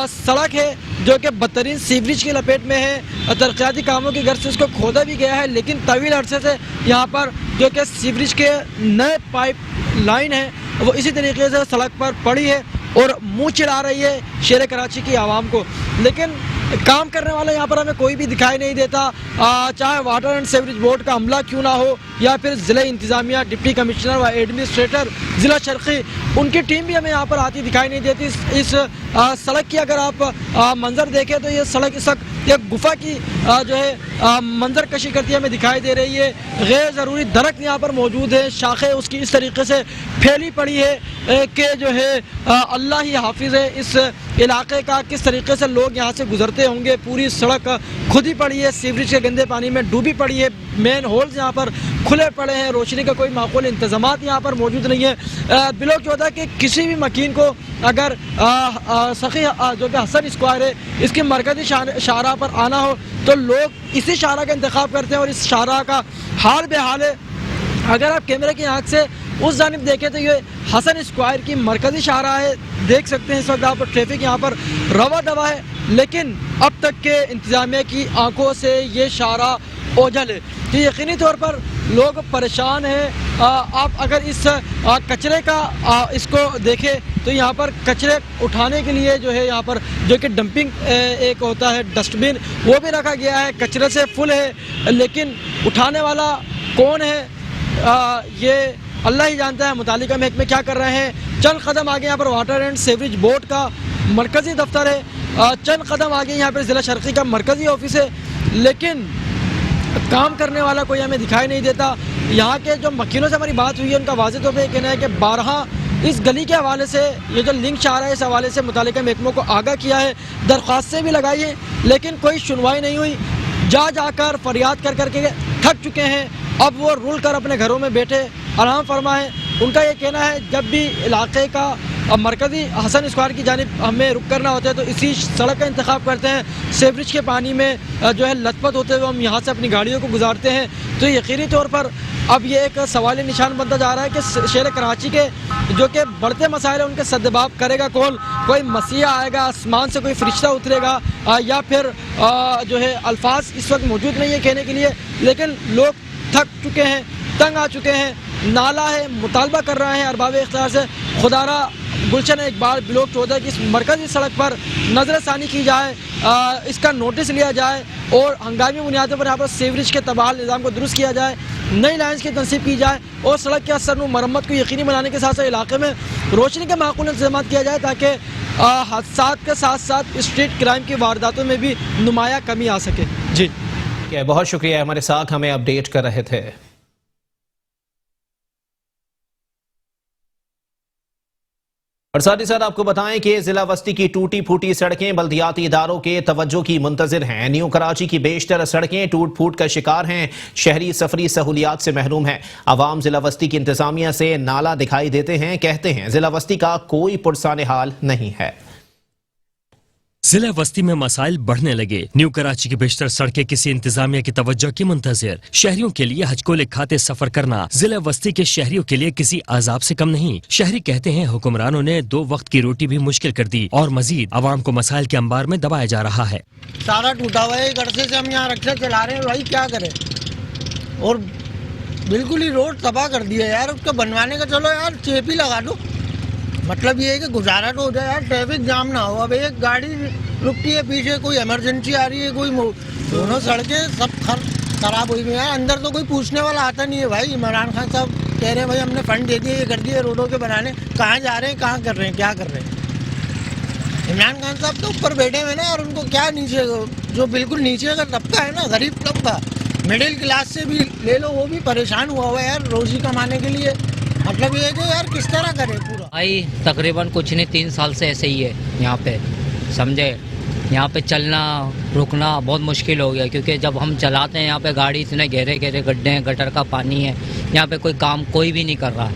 [SPEAKER 2] सड़क है जो कि बदतरीन सीवरेज की लपेट में है। तरक्याती कामों की गर्ज से इसको खोदा भी गया है, लेकिन तवील अरसे से यहाँ पर जो कि सीवरेज के नए पाइप लाइन है वो इसी तरीके से सड़क पर पड़ी है और मुँह चिढ़ा रही है शहर कराची की आवाम को। लेकिन काम करने वाले यहाँ पर हमें कोई भी दिखाई नहीं देता, चाहे वाटर एंड सीवरेज बोर्ड का अमला क्यों ना हो या फिर ज़िला इंतज़ामिया, डिप्टी कमिश्नर व एडमिनिस्ट्रेटर ज़िला शर्की, उनकी टीम भी हमें यहाँ पर आती दिखाई नहीं देती। इस सड़क की अगर आप मंजर देखें तो ये सड़क इस वक्त एक गुफा की जो है मंजर कशी करती हमें दिखाई दे रही है। गैर ज़रूरी दरख्त यहाँ पर मौजूद है, शाखें उसकी इस तरीके से फैली पड़ी है कि जो है अल्लाह ही हाफिज़ है इस इलाके का। किस तरीके से लोग यहाँ से गुजरते होंगे, पूरी सड़क खुद ही पड़ी है, सीवरेज के गंदे पानी में डूबी पड़ी है, मेन होल्स यहाँ पर खुले पड़े हैं, रोशनी का कोई माकूल इंतजामात यहाँ पर मौजूद नहीं है। ब्लॉक 14 के किसी भी मकीन को अगर सखी जो कि हसन स्क्वायर है इसके मरकज़ी शाहरा पर आना हो तो लोग इसी शाहरा का इंतखाब करते हैं और इस शाहरा का हाल बेहाल है। अगर आप कैमरे की आंख से उस जानिब देखें तो ये हसन स्क्वायर की मरकज़ी शाहरा है, देख सकते हैं इस वक्त आप ट्रैफिक यहाँ पर रवा दवा है, लेकिन अब तक के इंतजामिया की आंखों से ये शाहरा ओझल है। तो यकीनी तौर पर लोग परेशान हैं। आप अगर इस कचरे का इसको देखें तो यहाँ पर कचरे उठाने के लिए जो है यहाँ पर जो कि डंपिंग एक होता है डस्टबिन, वो भी रखा गया है, कचरे से फुल है, लेकिन उठाने वाला कौन है ये अल्लाह ही जानता है। मुतालिका महकमे क्या कर रहे हैं। चंद कदम आगे यहाँ पर वाटर एंड सीवरेज बोर्ड का मरकज़ी दफ्तर है, चंद कदम आगे यहाँ पर ज़िला शर्की का मरकज़ी ऑफिस है, लेकिन काम करने वाला कोई हमें दिखाई नहीं देता। यहाँ के जो वकीलों से हमारी बात हुई है उनका वाज़ेह तौर पर यह कहना है कि 12 इस गली के हवाले से ये जो लिंक शाहरा है इस हवाले से मुतालिका महकमों को आगाह किया है, दरख्वास्तें भी लगाई हैं, लेकिन कोई सुनवाई नहीं हुई। जा जाकर फरियाद कर करके थक चुके हैं, अब वो रुल कर अपने घरों में बैठे आराम फरमा है। उनका ये कहना है जब भी इलाके का अब मरकज़ी हसन स्क्वायर की जानिब हमें रुक करना होता है तो इसी सड़क का इंतखाब करते हैं। सेवरेज के पानी में जो है लथपथ होते हुए हम यहाँ से अपनी गाड़ियों को गुजारते हैं। तो यकीनी तौर पर अब ये एक सवाल निशान बनता जा रहा है कि शहर कराची के जो कि बढ़ते मसाइल हैं उनके सद्दबाब करेगा कौन? कोई मसीहा आएगा, आसमान से कोई फरिश्ता उतरेगा, या फिर जो है अल्फाज इस वक्त मौजूद नहीं है कहने के लिए, लेकिन लोग थक चुके हैं, तंग आ चुके हैं। नाला है, मुतालबा कर रहे हैं अरबाब इख्तियार से खुदारा गुलशन इकबाल ब्लॉक 14 की इस मरकजी सड़क पर नजरसानी की जाए, इसका नोटिस लिया जाए और हंगामी बुनियादों पर यहाँ पर सीवरेज के तबादला निज़ाम को दुरुस्त किया जाए, नई लाइन्स की तनसीब की जाए और सड़क के असर मरम्मत को यकीनी बनाने के साथ साथ इलाके में रोशनी के माकूल इंतजाम किया जाए ताकि हादसात के साथ साथ स्ट्रीट क्राइम की वारदातों में भी नुमाया कमी आ सके। जी
[SPEAKER 1] बहुत शुक्रिया, हमारे साथ हमें अपडेट कर रहे थे। और साथ ही साथ आपको बताएं कि जिला वस्ती की टूटी फूटी सड़कें बल्दियाती इदारों के तवज्जो की मुंतजिर हैं। न्यू कराची की बेशतर सड़कें टूट फूट का शिकार हैं, शहरी सफरी सहूलियात से महरूम हैं। अवाम जिला वस्ती की इंतजामिया से नाला दिखाई देते हैं, कहते हैं जिला वस्ती का कोई पुरसाने हाल नहीं है।
[SPEAKER 5] जिला वस्ती में मसाइल बढ़ने लगे। न्यू कराची की बेशतर सड़कें किसी इंतजामिया की तवज्जो की मुंतजिर। शहरियों के लिए हजकोले खाते सफर करना जिला वस्ती के शहरियों के लिए किसी अजाब से कम नहीं। शहरी कहते हैं हुक्मरानों ने 2 वक्त की रोटी भी मुश्किल कर दी और मजीद अवाम को मसाइल के अंबार में दबाया जा रहा है।
[SPEAKER 6] सारा टूटा हुआ है, गड़से से हम यहाँ रक्षा चला रहे हैं, भाई क्या करें। और बिल्कुल ही रोड तबाह कर दिया यार, उसको बनवाने का चलो यार चेप ही लगा दो, मतलब ये है कि गुजारा तो हो जाए यार, ट्रैफिक जाम ना हो। अब एक गाड़ी रुकती है, पीछे कोई इमरजेंसी आ रही है, कोई दोनों सड़कें सब खराब हुई हैं यार। अंदर तो कोई पूछने वाला आता नहीं है भाई। इमरान खान साहब कह रहे हैं भाई हमने फंड दे दिए, ये कर दिए रोडों के बनाने, कहाँ जा रहे हैं, कहाँ कर रहे हैं, क्या कर रहे हैं। इमरान खान साहब तो ऊपर बैठे हुए ना, और उनको क्या नीचे जो बिल्कुल नीचे का तबका है ना, गरीब तबका, मिडिल क्लास से भी ले लो, वो भी परेशान हुआ है यार रोजी कमाने के लिए। मतलब ये है कि यार किस तरह करे पूरा।
[SPEAKER 7] भाई तकरीबन कुछ नहीं 3 साल से ऐसे ही है यहाँ पे, समझे। यहाँ पे चलना रुकना बहुत मुश्किल हो गया, क्योंकि जब हम चलाते हैं यहाँ पे गाड़ी, इतने गहरे गहरे गड्ढे हैं, गटर का पानी है, यहाँ पे कोई काम कोई भी नहीं कर रहा।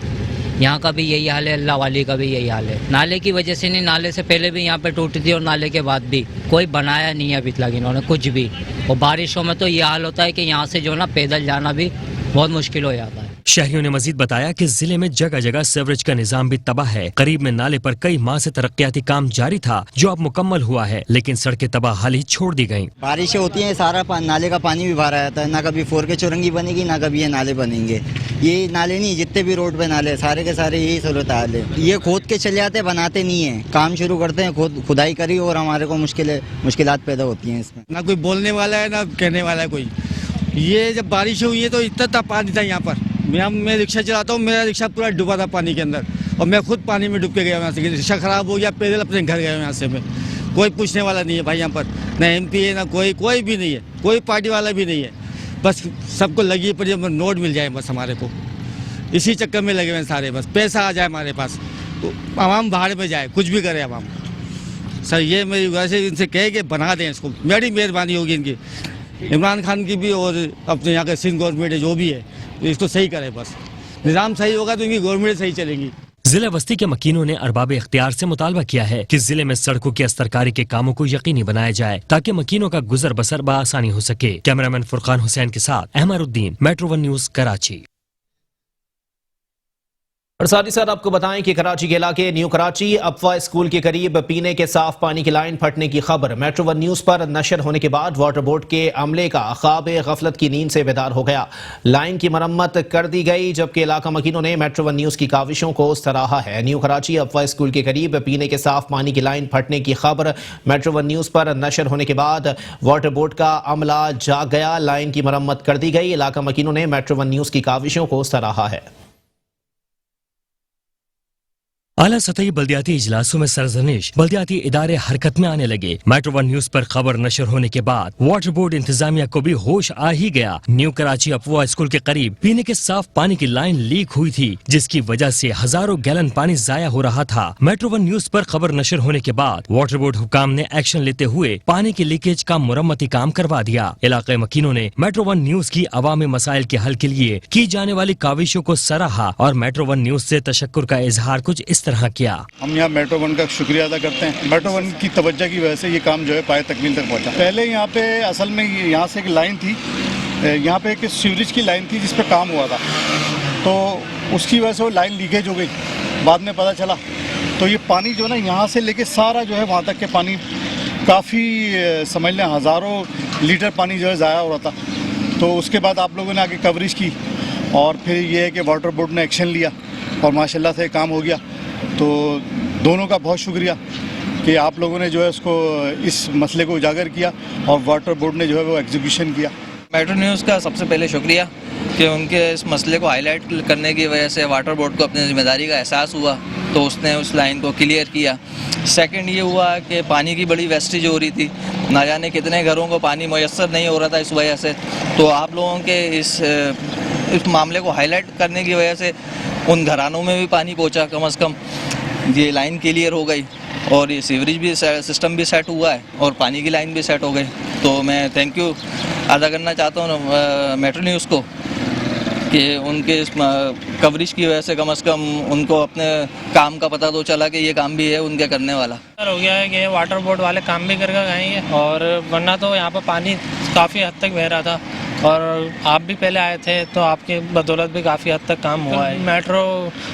[SPEAKER 7] यहाँ का भी यही हाल है, अल्लाह वाली का भी यही हाल है। नाले की वजह से नहीं, नाले से पहले भी यहाँ पे टूटी थी और नाले के बाद भी कोई बनाया नहीं है अभी तक इन्होंने कुछ भी। और बारिशों में तो ये हाल होता है कि यहाँ से जो ना पैदल जाना भी बहुत मुश्किल हो जाता है।
[SPEAKER 5] शहरियों ने मजीद बताया कि जिले में जगह जगह सीवरेज का निजाम भी तबाह है। करीब में नाले पर कई माह से तरक्याती काम जारी था जो अब मुकम्मल हुआ है, लेकिन सड़कें तबाह हाली छोड़ दी गयी।
[SPEAKER 8] बारिशें होती हैं, सारा नाले का पानी भी भरा रहता है, ना कभी 4 के चौरंगी बनेगी, ना कभी ये नाले बनेंगे। ये नाले नहीं, जितने भी रोड पे नाले सारे के सारे यही सूरत हाल है। ये खोद के चले जाते, बनाते नहीं है। काम शुरू करते हैं, खुदाई करी और हमारे को मुश्किलात पैदा होती हैं इसमें।
[SPEAKER 6] ना कोई बोलने वाला है ना कहने वाला है कोई। ये जब बारिश हुई है तो इतना पानी था यहाँ पर। मैं रिक्शा चलाता हूँ, मेरा रिक्शा पूरा डूबा था पानी के अंदर, और मैं खुद पानी में डूब के गया यहाँ से। रिक्शा खराब हो गया, पैदल अपने घर गया यहाँ से मैं। कोई पूछने वाला नहीं है भाई यहाँ पर, ना MP है, ना कोई भी नहीं है, कोई पार्टी वाला भी नहीं है। बस सबको लगी पड़ी नोट मिल जाए बस हमारे को, इसी चक्कर में लगे हुए सारे। बस पैसा आ जाए हमारे पास तो आवाम बाहर में जाए, कुछ भी करे आवाम। सर ये मेरी वैसे इनसे कहे कि बना दें इसको, मेरी मेहरबानी होगी इनकी, इमरान खान की भी और अपने यहाँ के सिंध गवर्नमेंट जो भी है, इसको सही करे। बस निज़ाम सही होगा तो इनकी गवर्नमेंट सही चलेगी।
[SPEAKER 5] जिला वस्ती के मकीनों ने अरबाब इख्तियार से मुतालबा किया है कि जिले में सड़कों की अस्तरकारी के कामों को यकीनी बनाया जाए ताकि मकीनों का गुजर बसर बआसानी हो सके। कैमरामैन फुरकान हुसैन के साथ अहमरुद्दीन, Metro 1 न्यूज, कराची।
[SPEAKER 1] और साथ ही साथ आपको बताएं कि कराची के इलाके न्यू कराची अफवा स्कूल के करीब पीने के साफ पानी की लाइन फटने की खबर Metro 1 न्यूज पर नशर होने के बाद वाटर बोर्ड के अमले का ख्वाब गफलत की नींद से बेदार हो गया। लाइन की मरम्मत कर दी गई, जबकि इलाका मकीनों ने Metro 1 न्यूज की काविशों को सराहा है। न्यू कराची अफवा स्कूल के करीब पीने के साफ पानी की लाइन फटने की खबर Metro 1 न्यूज पर नशर होने के बाद वाटर बोर्ड का अमला जाग गया। लाइन की मरम्मत कर दी गई। इलाका मकीनों ने Metro 1 न्यूज की काविशों को सराहा है।
[SPEAKER 5] आला सतही बल्दियाती इजलासों में सरजनिश, बल्दियाती इदारे हरकत में आने लगे। Metro 1 न्यूज पर खबर नशर होने के बाद वाटर बोर्ड इंतजामिया को भी होश आ ही गया। न्यू कराची अफवा स्कूल के करीब पीने के साफ पानी की लाइन लीक हुई थी, जिसकी वजह से हजारों गैलन पानी जाया हो रहा था। Metro 1 न्यूज पर खबर नशर होने के बाद वाटर बोर्ड हुकाम ने एक्शन लेते हुए पानी की लीकेज का मुरम्मती काम करवा दिया। इलाके मकीनों ने Metro 1 न्यूज की अवामी मसाइल के हल के लिए की जाने वाली काविशों को सराहा और Metro 1 न्यूज से तशक्कुर का इजहार कुछ इस तरह किया।
[SPEAKER 9] हम यहाँ मेट्रो वन का शुक्रिया अदा करते हैं। मेट्रो वन की तवज्जो की वजह से ये काम जो है पाए तकमील तक पहुँचा। पहले यहाँ पे असल में यहाँ से एक लाइन थी, यहाँ पे एक सीवरेज की लाइन थी जिस पे काम हुआ था, तो उसकी वजह से वो लाइन लीकेज हो गई, बाद में पता चला। तो ये पानी जो है ना यहाँ से लेके सारा जो है वहाँ तक के पानी काफ़ी समझ लें हज़ारों लीटर पानी जो है ज़ाया हो रहा था। तो उसके बाद आप लोगों ने आगे कवरेज की और फिर ये है कि वाटर बोर्ड ने एक्शन लिया और माशाल्लाह से काम हो गया। तो दोनों का बहुत शुक्रिया कि आप लोगों ने जो है उसको इस मसले को उजागर किया और वाटर बोर्ड ने जो है वो एग्जीक्यूशन किया।
[SPEAKER 10] मेट्रो न्यूज़ का सबसे पहले शुक्रिया कि उनके इस मसले को हाईलाइट करने की वजह से वाटर बोर्ड को अपनी जिम्मेदारी का एहसास हुआ, तो उसने उस लाइन को क्लियर किया। सेकंड ये हुआ कि पानी की बड़ी वेस्टेज हो रही थी, ना जाने कितने घरों को पानी मुयस्सर नहीं हो रहा था इस वजह से। तो आप लोगों के इस मामले को हाईलाइट करने की वजह से उन घरानों में भी पानी पहुंचा, कम से कम ये लाइन क्लियर हो गई और ये सीवरेज भी सिस्टम भी सेट हुआ है और पानी की लाइन भी सेट हो गई। तो मैं थैंक यू अदा करना चाहता हूँ मेट्रो न्यूज़ को कि उनके इस कवरेज की वजह से कम उनको अपने काम का पता तो चला कि ये काम भी है उनके करने वाला।
[SPEAKER 11] हो गया है कि वाटर बोर्ड वाले काम भी करके गए हैं और वरना तो यहाँ पर पानी काफ़ी हद तक बह रहा था और आप भी पहले आए थे तो आपकी बदौलत भी काफ़ी हद तक काम हुआ है। मेट्रो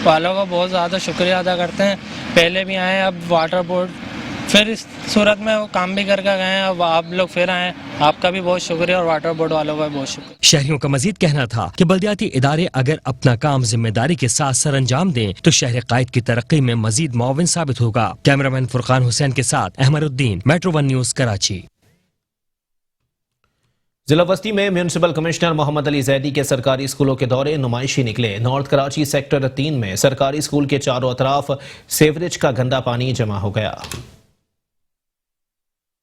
[SPEAKER 11] वालों का बहुत ज़्यादा शुक्रिया अदा करते हैं, पहले भी आए, अब वाटर बोर्ड फिर इस सूरत में वो काम भी करके गए हैं, अब आप लोग फिर आए, आपका भी बहुत शुक्रिया और वाटर बोर्ड वालों का भी बहुत शुक्रिया।
[SPEAKER 5] शहरियों का मजीद कहना था कि बल्दियाती इदारे अगर अपना काम जिम्मेदारी के साथ सर अंजाम दें तो शहर कायद की तरक्की में मजीद मुआविन साबित होगा। कैमरामैन फुरकान हुसैन के साथ अहमरुद्दीन, मेट्रो वन न्यूज़, कराची।
[SPEAKER 1] जिला बस्ती में म्यूनिसिपल कमिश्नर मोहम्मद अली जैदी के सरकारी स्कूलों के दौरे नुमाइशी निकले। नॉर्थ कराची सेक्टर 3 में सरकारी स्कूल के चारों अतराफ सेवरेज का गंदा पानी जमा हो गया।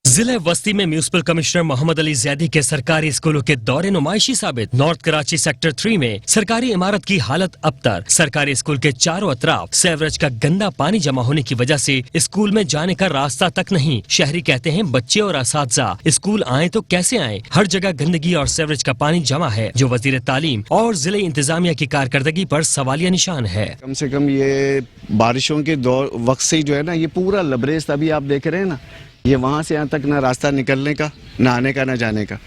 [SPEAKER 5] जिला बस्ती में म्यूनिसिपल कमिश्नर मोहम्मद अली जैदी के सरकारी स्कूलों के दौरे नुमाइशी साबित। नॉर्थ कराची सेक्टर 3 में सरकारी इमारत की हालत अबतर। सरकारी स्कूल के चारों अतराफ सेवरेज का गंदा पानी जमा होने की वजह से स्कूल में जाने का रास्ता तक नहीं। शहरी कहते हैं बच्चे और असातिज़ा स्कूल आए तो कैसे आए, हर जगह गंदगी और सेवरेज का पानी जमा है जो वजीर तालीम और जिले इंतजामिया की कारकर्दगी पर सवालिया निशान है।
[SPEAKER 12] कम से कम ये बारिशों के वक्त से जो है ना, ये पूरा लबरेज अभी आप देख रहे हैं ना, ये वहाँ से यहाँ तक ना रास्ता निकलने का, ना आने का, ना जाने का।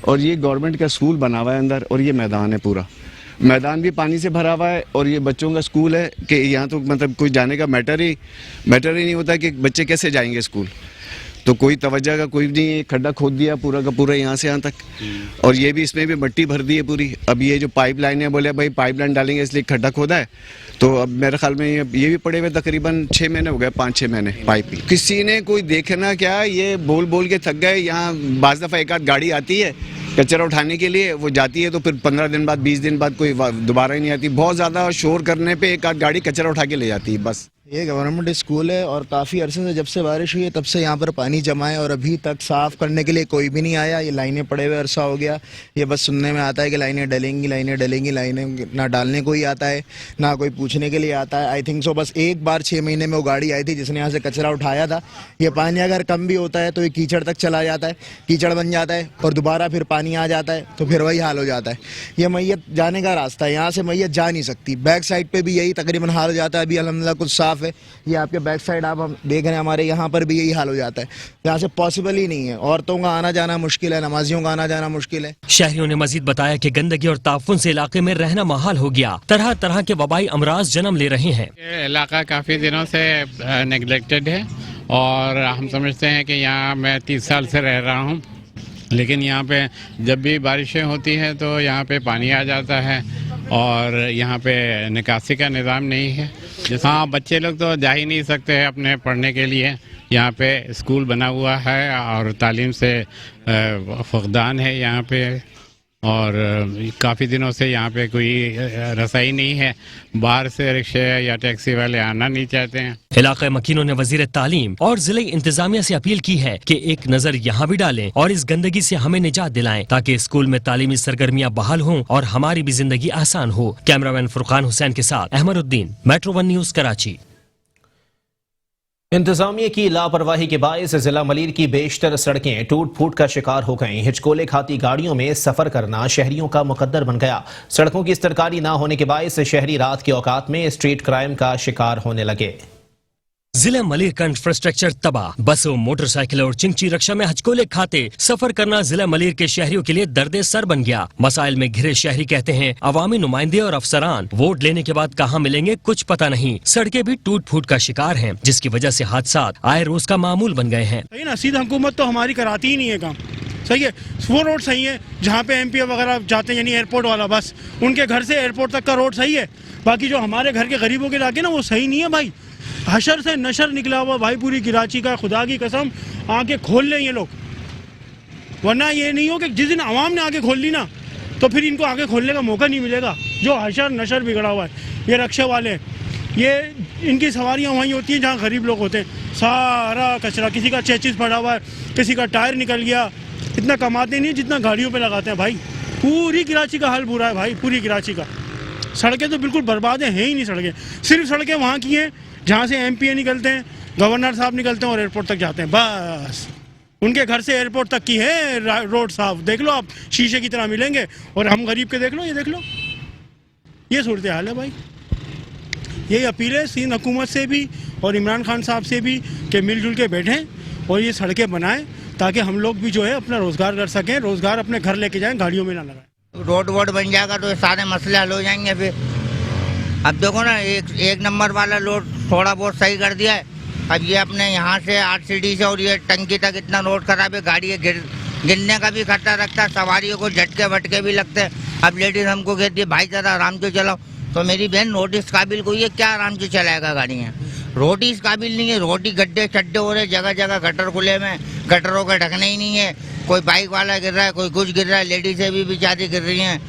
[SPEAKER 12] और ये गवर्नमेंट का स्कूल बना हुआ है अंदर और ये मैदान है, पूरा मैदान भी पानी से भरा हुआ है और ये बच्चों का स्कूल है कि यहाँ तो मतलब कोई जाने का मैटर ही नहीं होता कि बच्चे कैसे जाएंगे स्कूल। तो कोई तवज्जो का कोई नहीं, खड्डा खोद दिया पूरा का पूरा यहाँ से यहाँ तक, और ये भी इसमें भी मिट्टी भर दी है पूरी। अब ये जो पाइप लाइन है, बोले भाई पाइप लाइन डालेंगे इसलिए खड्डा खोदा है, तो अब मेरे ख्याल में ये भी पड़े हुए तकरीबन 6 महीने हो गए, 5-6 महीने पाइप ही। किसी ने कोई देखना क्या, ये बोल बोल के थक गए। यहाँ बाज़ दफ़ा एक आध गाड़ी आती है कचरा उठाने के लिए, वो जाती है तो फिर 15 दिन बाद 20 दिन बाद कोई दोबारा ही नहीं आती। बहुत ज़्यादा शोर करने पे एक आध गाड़ी कचरा उठा के ले जाती है बस।
[SPEAKER 13] ये गवर्नमेंट स्कूल है और काफ़ी अरसे से जब से बारिश हुई है तब से यहाँ पर पानी जमा है और अभी तक साफ़ करने के लिए कोई भी नहीं आया। ये लाइनें पड़े हुए अरसा हो गया, ये बस सुनने में आता है कि लाइनें डलेंगी, लाइनें ना डालने को ही आता है ना कोई पूछने के लिए आता है। आई थिंक सो बस एक बार 6 महीने में वो गाड़ी आई थी जिसने यहाँ से कचरा उठाया था। ये पानी अगर कम भी होता है तो ये कीचड़ तक चला जाता है, कीचड़ बन जाता है और दोबारा फिर पानी आ जाता है तो फिर वही हाल हो जाता है। ये मैयत जाने का रास्ता है, यहाँ से मैयत जा नहीं सकती। बैक साइड पर भी यही तकरीबन हाल हो जाता है। अभी अल्हम्दुलिल्लाह कुछ साफ़ है, ये आपके बैक साइड आप हम देख रहे हैं, हमारे यहाँ पर भी यही हाल हो जाता है। यहाँ से पॉसिबल ही नहीं है, औरतों का आना जाना मुश्किल है, नमाजियों का आना जाना मुश्किल है।
[SPEAKER 5] शहरियों ने मजीद बताया कि गंदगी और ताफुन से इलाके में रहना महाल हो गया, तरह तरह के वबाई अमराज जन्म ले रहे हैं।
[SPEAKER 14] ये इलाका काफ़ी दिनों से नेग्लेक्टेड है और हम समझते हैं कि यहाँ मैं 30 साल से रह रहा हूँ, लेकिन यहाँ पे जब भी बारिशें होती हैं तो यहाँ पे पानी आ जाता है और यहाँ पे निकासी का निज़ाम नहीं है। हाँ, बच्चे लोग तो जा ही नहीं सकते हैं अपने पढ़ने के लिए। यहाँ पे स्कूल बना हुआ है और तालीम से फुकदान है यहाँ पे, और काफ़ी दिनों से यहाँ पे कोई रसाई नहीं है। बाहर से रिक्शे या टैक्सी वाले आना नहीं चाहते हैं।
[SPEAKER 5] इलाके मकीनों ने वजीर तालीम और जिले इंतजामिया से अपील की है कि एक नजर यहाँ भी डालें और इस गंदगी से हमें निजात दिलाएं ताकि स्कूल में तालीमी सरगर्मियाँ बहाल हों और हमारी भी जिंदगी आसान हो। कैमरामैन फुरकान हुसैन के साथ अहमरुद्दीन, मेट्रो वन न्यूज़, कराची।
[SPEAKER 1] इंतजामिया की लापरवाही के बायस जिला मलीर की बेशतर सड़कें टूट फूट का शिकार हो गईं। हिचकोले खाती गाड़ियों में सफर करना शहरियों का मुकद्दर बन गया। सड़कों की सरकारी ना होने के बायस शहरी रात के औकात में स्ट्रीट क्राइम का शिकार होने लगे।
[SPEAKER 5] जिला मलिर का इंफ्रास्ट्रक्चर तबाह, बसों, मोटरसाइकिल और चिंची रक्षा में हचकोले खाते सफर करना जिला मलिर के शहरियों के लिए दर्द सर बन गया। मसाइल में घिरे शहरी कहते हैं अवामी नुमाइंदे और अफसरान वोट लेने के बाद कहाँ मिलेंगे कुछ पता नहीं। सड़कें भी टूट फूट का शिकार हैं, जिसकी वजह से हादसा आए रोज का मामूल बन गए हैं।
[SPEAKER 15] सही ना, सीधा हुकूमत तो हमारी कराती ही नहीं है काम। सही है, वो रोड सही है जहाँ पे एमपी वगैरह जाते हैं, यानी एयरपोर्ट वाला, बस उनके घर से एयरपोर्ट तक का रोड सही है। बाकी जो हमारे घर के गरीबों के इलाके ना वो सही नहीं है भाई। हशर से नशर निकला हुआ भाई पूरी कराची का, खुदा की कसम आंखें खोल लें ये लोग, वरना ये नहीं हो कि जिस दिन आवाम ने आंखें खोल ली ना तो फिर इनको आंखें खोलने का मौका नहीं मिलेगा। जो हशर नशर बिगड़ा हुआ है, ये रक्शे वाले, ये इनकी सवारियां वहीं होती हैं जहाँ गरीब लोग होते हैं। सारा कचरा, किसी का चेचिस पड़ा हुआ है, किसी का टायर निकल गया, इतना कमाते नहीं जितना गाड़ियों पे लगाते हैं भाई। पूरी कराची का हाल बुरा है भाई, पूरी कराची का। सड़कें तो बिल्कुल बर्बाद हैं ही नहीं सड़कें। सिर्फ सड़कें वहाँ की हैं जहाँ से एमपी निकलते हैं, गवर्नर साहब निकलते हैं और एयरपोर्ट तक जाते हैं, बस उनके घर से एयरपोर्ट तक की है रोड साफ। देख लो आप, शीशे की तरह मिलेंगे। और हम गरीब के देख लो, ये देख लो, ये सूरत हाल है भाई। यही अपील है सिंध हुकूमत से भी और इमरान खान साहब से भी कि मिलजुल के बैठें और ये सड़कें बनाएं ताकि हम लोग भी जो है अपना रोज़गार कर सकें, रोज़गार अपने घर लेके जाएं, गाड़ियों में ना लगाएं।
[SPEAKER 6] रोड वोड बन जाएगा तो सारे मसले हल हो जाएंगे। फिर अब देखो ना, एक नंबर वाला रोड थोड़ा बहुत सही कर दिया है। अब ये अपने यहाँ से आरसीडी से और ये टंकी तक इतना रोड खराब है, गाड़ी गिरने का भी खतरा रखता है, सवारियों को झटके वटके भी लगते हैं। अब लेडीज हमको कहती है भाई ज़रा आराम से चलाओ, तो मेरी बहन रोड इस काबिल को ये क्या आराम से चलाएगा गाड़ियाँ? रोड ही इस काबिल नहीं है। रोड ही गड्ढे चड्ढे हो रहे, जगह जगह गटर खुले में, गटरों का ढकने ही नहीं है। कोई बाइक वाला गिर रहा है, कोई कुछ गिर रहा है, लेडीज़ें भी बेचारी गिर रही हैं,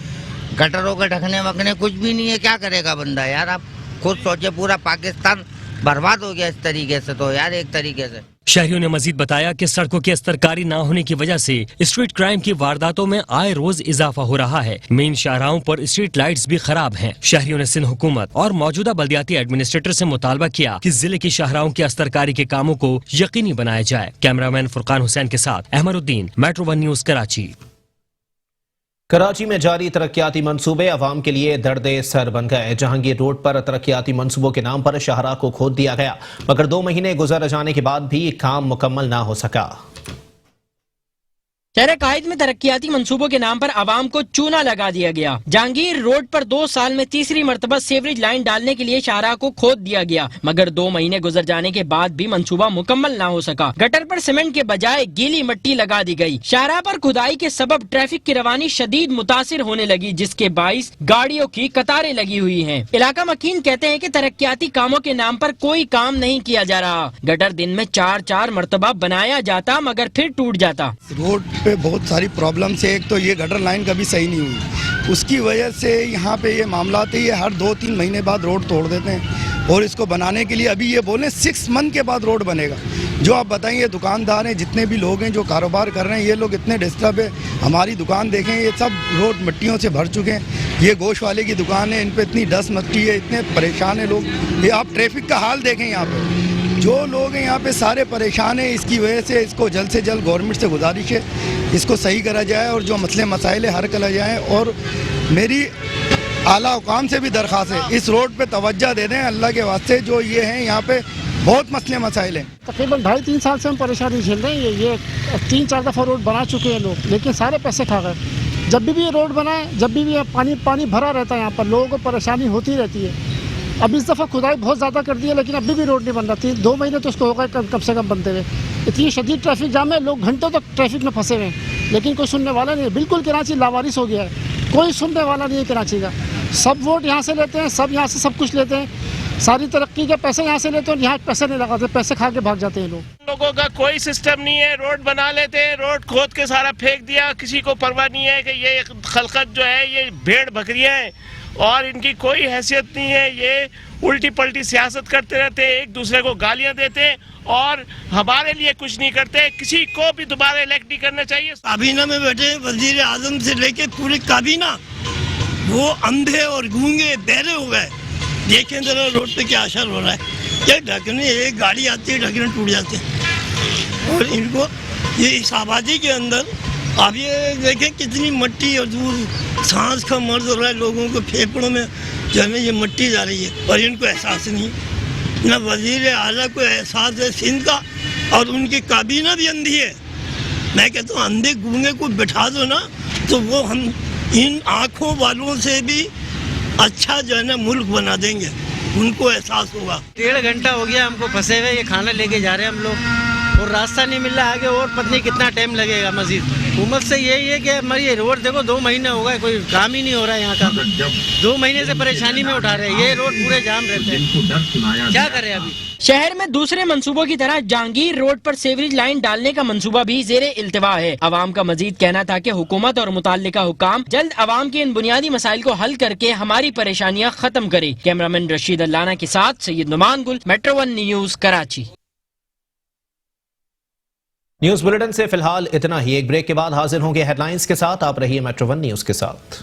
[SPEAKER 6] गटरों के ढकने वकने कुछ भी नहीं है। क्या करेगा बंदा यार? आप खुद सोचे, पूरा पाकिस्तान बर्बाद हो गया इस तरीके से, तो यार एक तरीके से।
[SPEAKER 5] शहरियों ने मजीद बताया कि सड़कों की अस्तरकारी न होने की वजह से स्ट्रीट क्राइम की वारदातों में आए रोज इजाफा हो रहा है। मेन शाहराहों पर स्ट्रीट लाइट्स भी खराब हैं। शहरियों ने सिंध हुकूमत और मौजूदा बल्दियाती एडमिनिस्ट्रेटर से मुतालबा किया कि जिले की शाहराहों की अस्तरकारी के कामों को यकीनी बनाया जाए। कैमरामैन फुरकान हुसैन के साथ अहमरुद्दीन, मेट्रो 1 न्यूज कराची।
[SPEAKER 1] कराची में जारी तरक्याती मंसूबे अवाम के लिए दर्द सर बन गए। जहांगीर रोड पर तरक्याती मंसूबों के नाम पर शाहराह को खोद दिया गया, मगर 2 महीने गुजर जाने के बाद भी काम मुकम्मल ना हो सका।
[SPEAKER 4] शहर कायद में तरक्याती मंसूबों के नाम पर आवाम को चूना लगा दिया गया। जहांगीर रोड पर 2 साल में तीसरी मरतबा सीवरेज लाइन डालने के लिए शाहराह को खोद दिया गया, मगर 2 महीने गुजर जाने के बाद भी मंसूबा मुकम्मल ना हो सका। गटर पर सीमेंट के बजाय गीली मिट्टी लगा दी गई। शाहराह पर खुदाई के सबब ट्रैफिक की रवानी शदीद मुतासिर होने लगी, जिसके बाइस गाड़ियों की कतारें लगी हुई हैं। इलाका मकीन कहते हैं कि तरक्याती कामों के नाम पर कोई काम नहीं किया जा रहा। गटर दिन में 4-4 मरतबा बनाया जाता मगर फिर टूट जाता।
[SPEAKER 16] रोड पे बहुत सारी प्रॉब्लम्स है। एक तो ये गटर लाइन कभी सही नहीं हुई, उसकी वजह से यहाँ पे ये मामला है। ये हर 2-3 महीने बाद रोड तोड़ देते हैं और इसको बनाने के लिए अभी ये बोले 6 मंथ के बाद रोड बनेगा। जो आप बताइए, दुकानदार हैं, जितने भी लोग हैं जो कारोबार कर रहे हैं, ये लोग इतने डिस्टर्ब है। हमारी दुकान देखें, ये सब रोड मिट्टियों से भर चुके हैं। ये गोश्त वाले की दुकान है, इन पर इतनी डस्ट मट्टी है, इतने परेशान है लोग। ये आप ट्रैफिक का हाल देखें, यहाँ पे जो लोग हैं यहाँ पे सारे परेशान हैं। इसकी वजह से इसको जल्द से जल्द गवर्नमेंट से गुजारिश है, इसको सही करा जाए और जो मसले मसाइल हल करा जाए। और मेरी आला हुकाम से भी दरख्वास्त है, इस रोड पे तवज्जो दे दें अल्लाह के वास्ते। जो ये हैं यहाँ पे बहुत मसले मसाइल हैं।
[SPEAKER 17] तकरीबन 2.5-3 साल से हम परेशानी झेल रहे हैं। ये 3-4 दफ़ा रोड बना चुके हैं लोग, लेकिन सारे पैसे खा गए। जब भी ये रोड बनाए, जब भी ये पानी भरा रहता है, यहाँ पर लोगों को परेशानी होती रहती है। अब इस दफ़ा खुदाई बहुत ज़्यादा कर दी है, लेकिन अभी भी रोड नहीं बन रहा थी। 2 महीने तो उसको होगा कम से कम बनते हुए। इतनी शदीद ट्रैफिक जाम है, लोग घंटों तक ट्रैफिक में फंसे हुए हैं, लेकिन कोई सुनने वाला नहीं है। बिल्कुल कराची लावारिस हो गया है, कोई सुनने वाला नहीं है कराची का। सब वोट यहाँ से लेते हैं, सब यहाँ से सब कुछ लेते हैं, सारी तरक्की के पैसे यहाँ से लेते हैं, यहाँ पैसे नहीं लगाते, पैसे खा के भाग जाते हैं लोग।
[SPEAKER 18] लोगों का कोई सिस्टम नहीं है, रोड बना लेते हैं, रोड खोद के सारा फेंक दिया, किसी को परवाह नहीं है कि ये खलकत जो है ये भेड़ बकरियाँ हैं और इनकी कोई हैसियत नहीं है। ये उल्टी पलटी सियासत करते रहते हैं, एक दूसरे को गालियां देते हैं और हमारे लिए कुछ नहीं करते। किसी को भी दोबारा इलेक्ट नहीं करना चाहिए।
[SPEAKER 19] काबीना में बैठे वजीर आजम से लेके पूरी काबीना वो अंधे और गूंगे बहरे हो गए। देखें जरा रोड पे क्या असर हो रहा है। क्या ढकने, एक गाड़ी आती है ढकने टूट जाते हैं। और इनको ये इस आबादी के अंदर आप ये देखें कितनी मिट्टी और दूर सांस का मर्ज हो रहा है। लोगों को फेफड़ों में जो है ये मिट्टी जा रही है और इनको एहसास नहीं। न वजीर आला को एहसास है सिंध का, और उनकी काबीना भी अंधी है। मैं कहता हूँ अंधे गूंगे को बिठा दो ना, तो वो हम इन आँखों वालों से भी अच्छा जो है ना मुल्क बना देंगे, उनको एहसास होगा।
[SPEAKER 6] 1.5 घंटा हो गया हमको फंसे हुए, ये खाना लेके जा रहे हैं हम लोग, और रास्ता नहीं मिल रहा आगे, और पत्नी कितना टाइम लगेगा मजीद। हुकूमत से यही है कि हमारी ये रोड देखो 2 महीने हो गए, कोई काम ही नहीं हो रहा है यहाँ का। 2 महीने से परेशानी में उठा रहे हैं, ये रोड पूरे जाम रहते हैं, क्या करें अभी।
[SPEAKER 4] शहर में दूसरे मंसूबों की तरह जहांगीर रोड पर सीवरेज लाइन डालने का मंसूबा भी ज़ेरे इल्तिवा है। अवाम का मजीद कहना था कि हुकूमत और मुताल्लिका हुक्काम जल्द अवाम के इन बुनियादी मसाइल को हल करके हमारी परेशानियां खत्म करे। कैमरामैन रशीद अल्लाना के साथ सैयद नुमान गुल, metro 1 news, Karachi.
[SPEAKER 1] News bulletin से फिलहाल इतना ही। एक ब्रेक के बाद हाजिर होंगे हेडलाइंस के साथ। आप रहिए मेट्रो 1 न्यूज के साथ।